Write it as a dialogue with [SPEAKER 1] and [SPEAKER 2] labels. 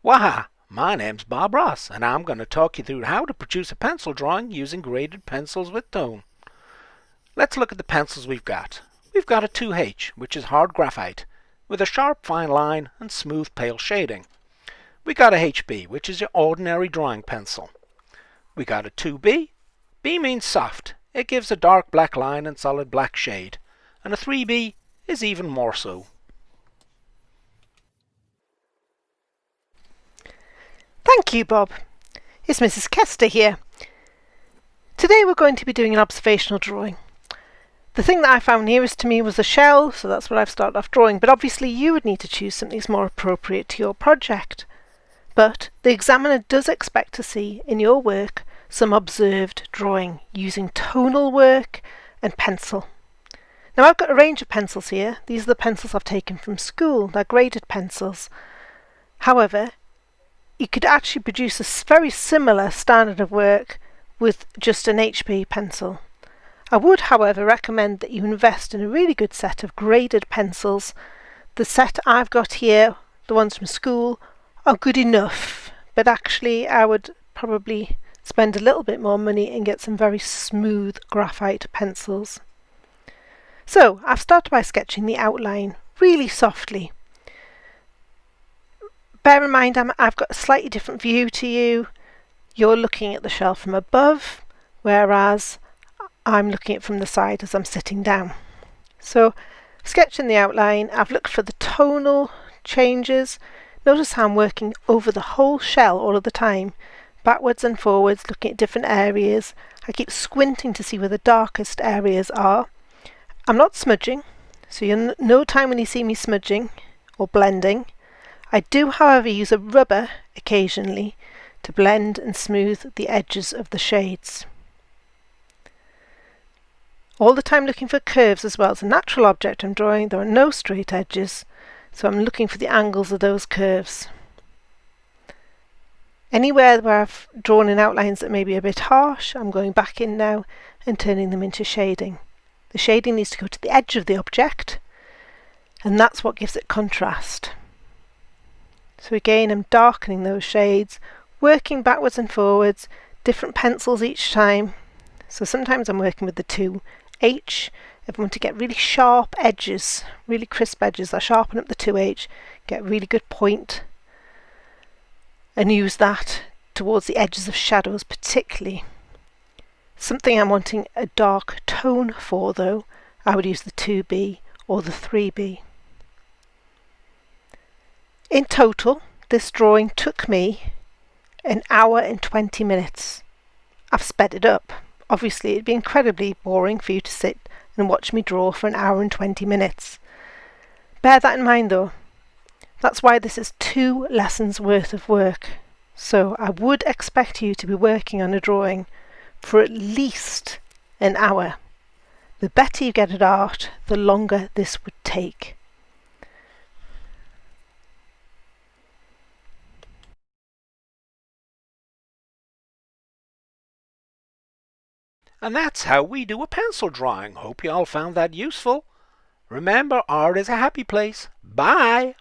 [SPEAKER 1] Waha! My name's Bob Ross, and I'm going to talk you through how to produce a pencil drawing using graded pencils with tone. Let's look at the pencils we've got. We've got a 2H, which is hard graphite, with a sharp fine line and smooth pale shading. We got a HB, which is your ordinary drawing pencil. We got a 2B. B means soft. It gives a dark black line and solid black shade. And a 3B is even more so.
[SPEAKER 2] Thank you, Bob. It's Mrs. Kester here. Today we're going to be doing an observational drawing. The thing that I found nearest to me was a shell, so that's what I've started off drawing, but obviously you would need to choose something that's more appropriate to your project. But the examiner does expect to see in your work some observed drawing using tonal work and pencil. Now I've got a range of pencils here. These are the pencils I've taken from school. They're graded pencils. However, you could actually produce a very similar standard of work with just an HB pencil. I would, however, recommend that you invest in a really good set of graded pencils. The set I've got here, the ones from school, are good enough, but actually I would probably spend a little bit more money and get some very smooth graphite pencils. So I've started by sketching the outline really softly. Bear in mind I've got a slightly different view to you. You're looking at the shell from above, whereas I'm looking at it from the side as I'm sitting down. So, sketching the outline, I've looked for the tonal changes. Notice how I'm working over the whole shell all of the time, backwards and forwards, looking at different areas. I keep squinting to see where the darkest areas are. I'm not smudging, so you'll no time when you see me smudging or blending. I do, however, use a rubber occasionally to blend and smooth the edges of the shades. All the time looking for curves as well. It's a natural object I'm drawing. There are no straight edges, so I'm looking for the angles of those curves. Anywhere where I've drawn in outlines that may be a bit harsh, I'm going back in now and turning them into shading. The shading needs to go to the edge of the object, and that's what gives it contrast. So again, I'm darkening those shades, working backwards and forwards, different pencils each time. So sometimes I'm working with the 2H. If I want to get really sharp edges, really crisp edges, I sharpen up the 2H, get a really good point, and use that towards the edges of shadows particularly. Something I'm wanting a dark tone for though, I would use the 2B or the 3B. In total, this drawing took me an hour and 20 minutes. I've sped it up. Obviously, it'd be incredibly boring for you to sit and watch me draw for an hour and 20 minutes. Bear that in mind though. That's why this is 2 lessons worth of work. So I would expect you to be working on a drawing for at least an hour. The better you get at art, the longer this would take.
[SPEAKER 1] And that's how we do a pencil drawing. Hope you all found that useful. Remember, art is a happy place. Bye!